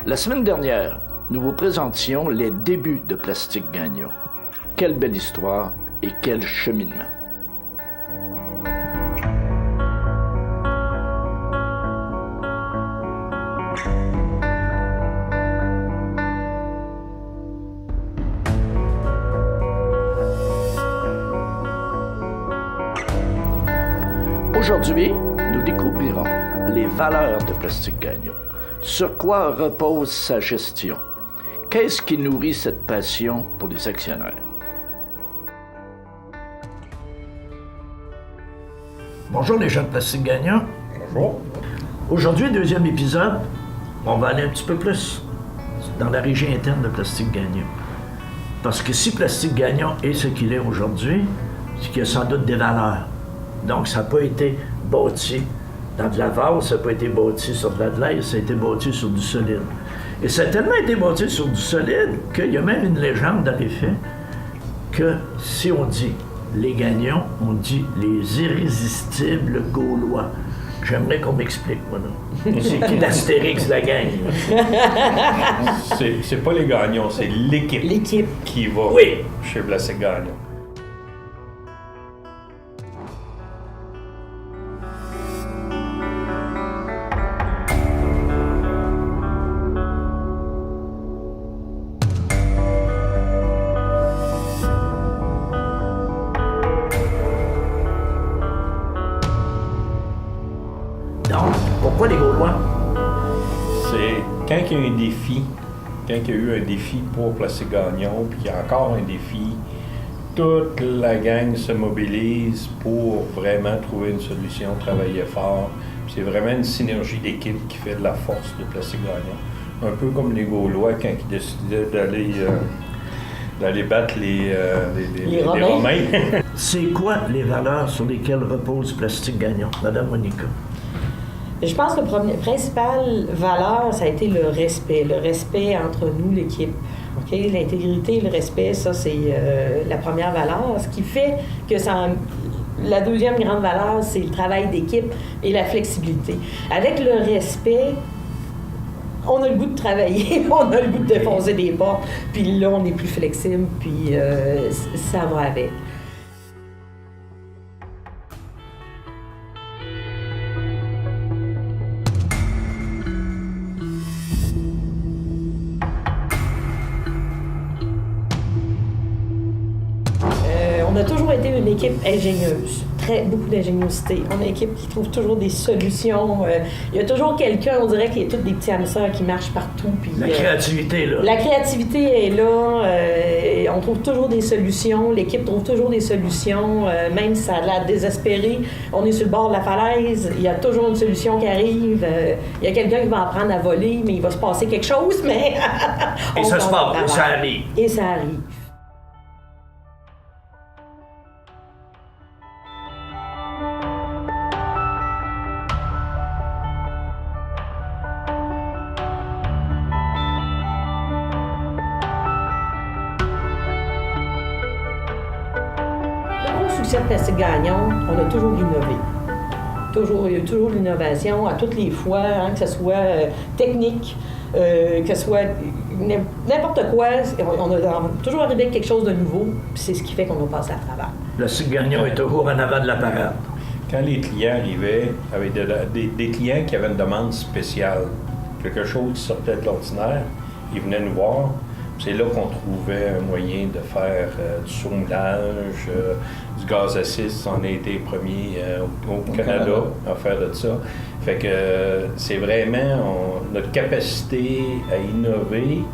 La semaine dernière, nous vous présentions les débuts de Plastique Gagnon. Quelle belle histoire et quel cheminement. Aujourd'hui, nous découvrirons les valeurs de Plastique Gagnon. Sur quoi repose sa gestion? Qu'est-ce qui nourrit cette passion pour les actionnaires? Bonjour les gens de Plastique Gagnon. Bonjour. Aujourd'hui, deuxième épisode, on va aller un petit peu plus dans la régie interne de Plastique Gagnon. Parce que si Plastique Gagnon est ce qu'il est aujourd'hui, c'est qu'il y a sans doute des valeurs. Donc, ça n'a pas été bâti dans de la vase, ça n'a pas été bâti sur de la glace, ça a été bâti sur du solide. Et ça a tellement été bâti sur du solide qu'il y a même une légende dans les faits que si on dit les gagnants, on dit les irrésistibles Gaulois. J'aimerais qu'on m'explique, moi, là. C'est qui l'Astérix, la gang? C'est pas les gagnants, c'est l'équipe. L'équipe. Qui va chez Plastique Gagnon. Donc, pourquoi les Gaulois? C'est quand il y a un défi, quand il y a eu un défi pour Plastique Gagnon, puis qu'il y a encore un défi, toute la gang se mobilise pour vraiment trouver une solution, travailler fort. Puis c'est vraiment une synergie d'équipe qui fait de la force de Plastique Gagnon. Un peu comme les Gaulois quand ils décidaient d'aller battre les Romains. C'est quoi les valeurs sur lesquelles repose Plastique Gagnon, Madame Monica? Je pense que la principale valeur, ça a été le respect entre nous, l'équipe. Okay? L'intégrité et le respect, ça, c'est la première valeur. Ce qui fait que la deuxième grande valeur, c'est le travail d'équipe et la flexibilité. Avec le respect, on a le goût de travailler, on a le goût de défoncer des portes, puis là, on est plus flexible, puis ça va avec. On a toujours été une équipe ingénieuse, beaucoup d'ingéniosité. On est une équipe qui trouve toujours des solutions. Il y a toujours quelqu'un, on dirait qu'il y a tous des petits hamsters qui marchent partout. Puis, la créativité, là. La créativité est là. On trouve toujours des solutions. L'équipe trouve toujours des solutions. Même si ça a l'air désespéré, on est sur le bord de la falaise. Il y a toujours une solution qui arrive. Il y a quelqu'un qui va apprendre à voler, mais il va se passer quelque chose, mais... Et ça se passe, ça arrive. Et ça arrive. Succès de Plastique Gagnon, on a toujours innové. Il y a toujours l'innovation à toutes les fois, hein, que ce soit technique, que ce soit n'importe quoi. On a toujours arrivé avec quelque chose de nouveau, puis c'est ce qui fait qu'on va passer à travers. Plastique Gagnon est toujours en avant de la parade. Quand les clients arrivaient avec des clients qui avaient une demande spéciale, quelque chose qui sortait de l'ordinaire, ils venaient nous voir. C'est là qu'on trouvait un moyen de faire du surmoulage, du gaz à schiste. On a été les premiers au Canada à faire de ça. Fait que c'est vraiment notre capacité à innover,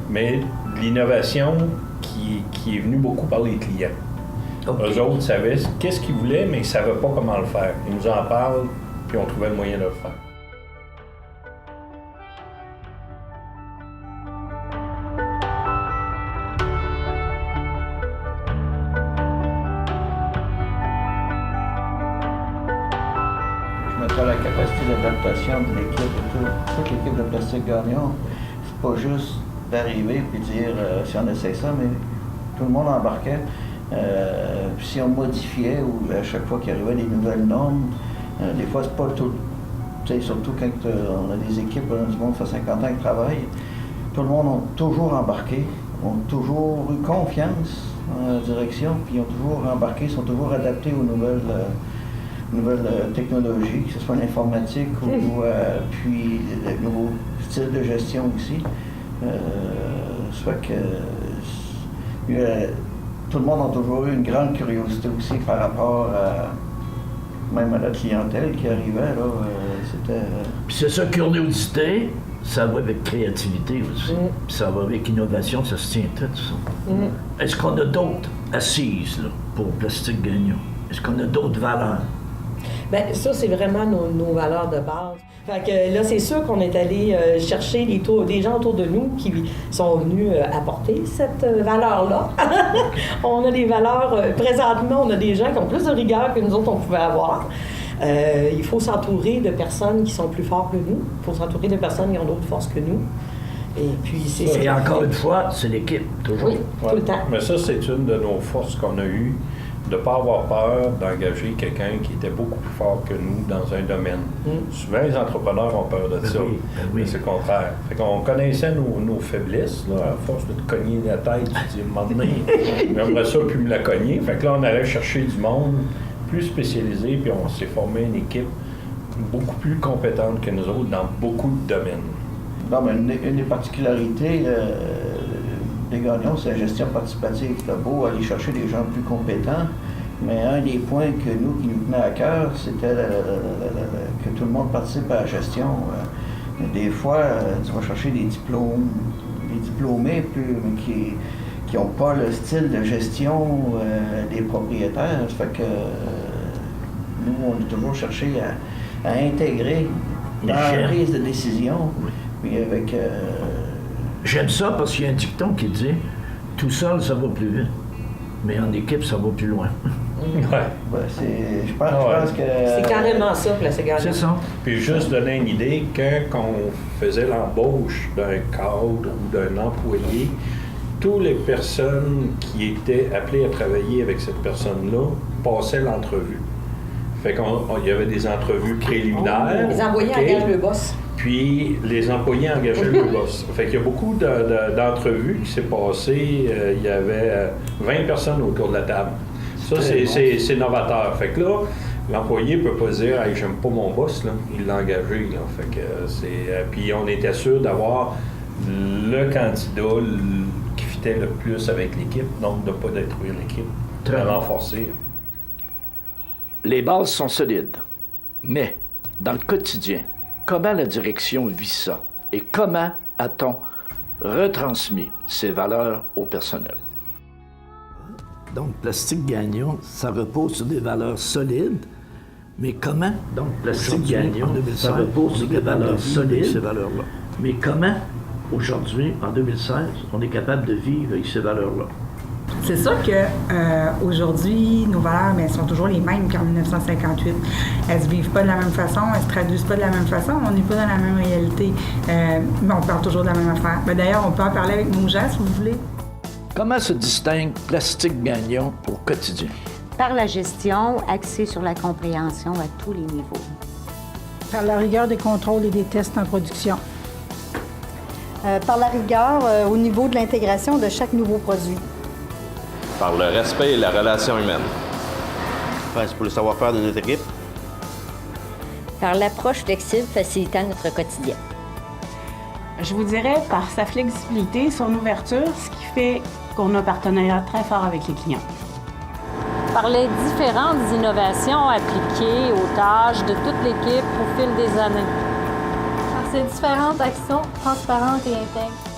mais l'innovation qui est venue beaucoup par les clients. Okay. Eux autres savaient qu'est-ce qu'ils voulaient, mais ils ne savaient pas comment le faire. Ils nous en parlent, puis on trouvait le moyen de le faire. La capacité d'adaptation de l'équipe et toute l'équipe de Plastique Gagnon, c'est pas juste d'arriver et dire si on essaie ça, mais tout le monde embarquait. Puis si on modifiait ou à chaque fois qu'il arrivait des nouvelles normes, des fois c'est pas tout tu sais, surtout quand on a des équipes, du monde fait 50 ans qui travaillent, tout le monde a toujours embarqué, ont toujours eu confiance en la direction, puis ils ont toujours embarqué, sont toujours adaptés aux nouvelles technologies, que ce soit l'informatique ou puis le nouveau style de gestion aussi. Soit que tout le monde a toujours eu une grande curiosité aussi par rapport même à la clientèle qui arrivait. Là, c'était... Puis c'est ça, curiosité, ça va avec créativité aussi. Puis ça va avec innovation, ça se tient tout ça. Est-ce qu'on a d'autres assises là, pour Plastique Gagnon? Est-ce qu'on a d'autres valeurs? Bien, ça, c'est vraiment nos valeurs de base. Fait que là, c'est sûr qu'on est allé chercher des gens autour de nous qui sont venus apporter cette valeur-là. On a des valeurs, présentement, on a des gens qui ont plus de rigueur que nous autres, on pouvait avoir. Il faut s'entourer de personnes qui sont plus fortes que nous. Il faut s'entourer de personnes qui ont d'autres forces que nous. Et puis, c'est ça. Et encore une fois, c'est l'équipe, toujours. Oui, tout le temps. Mais ça, c'est une de nos forces qu'on a eues, de ne pas avoir peur d'engager quelqu'un qui était beaucoup plus fort que nous dans un domaine. Souvent, les entrepreneurs ont peur de ça. Oui. Mais c'est le contraire. Fait qu'on connaissait nos faiblesses, là, à force de te cogner la tête, tu te dis, à un moment donné, j'aimerais ça plus me la cogner. Fait que là, on allait chercher du monde plus spécialisé, puis on s'est formé une équipe beaucoup plus compétente que nous autres dans beaucoup de domaines. Non, mais une des particularités des gagnants, c'est la gestion participative. C'est beau aller chercher des gens plus compétents, mais un des points qui nous tenait à cœur, c'était que tout le monde participe à la gestion. Des fois, tu vas chercher des diplômés qui n'ont pas le style de gestion des propriétaires. Ça fait que nous, on a toujours cherché à intégrer dans la prise de décision. Puis avec... J'aime ça parce qu'il y a un dicton qui dit « Tout seul, ça va plus vite, mais en équipe, ça va plus loin. » Ouais. Je pense que... C'est carrément ça, Plastique Gagnon. C'est ça. Puis juste donner une idée, quand on faisait l'embauche d'un cadre ou d'un employé, toutes les personnes qui étaient appelées à travailler avec cette personne-là passaient l'entrevue. Fait qu'il y avait des entrevues préliminaires. Les employés engagent le boss. Puis les employés engageaient le boss. Fait qu'il y a beaucoup d'entrevues qui s'est passé. Il y avait 20 personnes autour de la table. Ça, c'est novateur. Fait que là, l'employé ne peut pas dire hey, « j'aime pas mon boss », là. Il l'a engagé. Là. Fait que puis on était sûr d'avoir le candidat qui fitait le plus avec l'équipe, donc de ne pas détruire l'équipe, de la renforcer. Les bases sont solides, mais dans le quotidien, comment la direction vit ça et comment a-t-on retransmis ces valeurs au personnel? Donc, Plastique Gagnon, ça repose sur des valeurs solides, mais comment? Donc, Plastique Gagnon, ça repose sur des valeurs solides, ces valeurs-là. Mais comment, aujourd'hui, en 2016, on est capable de vivre avec ces valeurs-là? C'est sûr qu'aujourd'hui, nos valeurs mais elles sont toujours les mêmes qu'en 1958. Elles ne se vivent pas de la même façon, elles ne se traduisent pas de la même façon, on n'est pas dans la même réalité. Mais on parle toujours de la même affaire. Ben, d'ailleurs, on peut en parler avec nos gens, si vous voulez. Comment se distingue Plastique Gagnon au quotidien? Par la gestion axée sur la compréhension à tous les niveaux. Par la rigueur des contrôles et des tests en production. Par la rigueur au niveau de l'intégration de chaque nouveau produit. Par le respect et la relation humaine. C'est pour le savoir-faire de notre équipe. Par l'approche flexible facilitant notre quotidien. Je vous dirais par sa flexibilité, son ouverture, ce qui fait qu'on a un partenariat très fort avec les clients. Par les différentes innovations appliquées aux tâches de toute l'équipe au fil des années. Par ses différentes actions transparentes et intègres.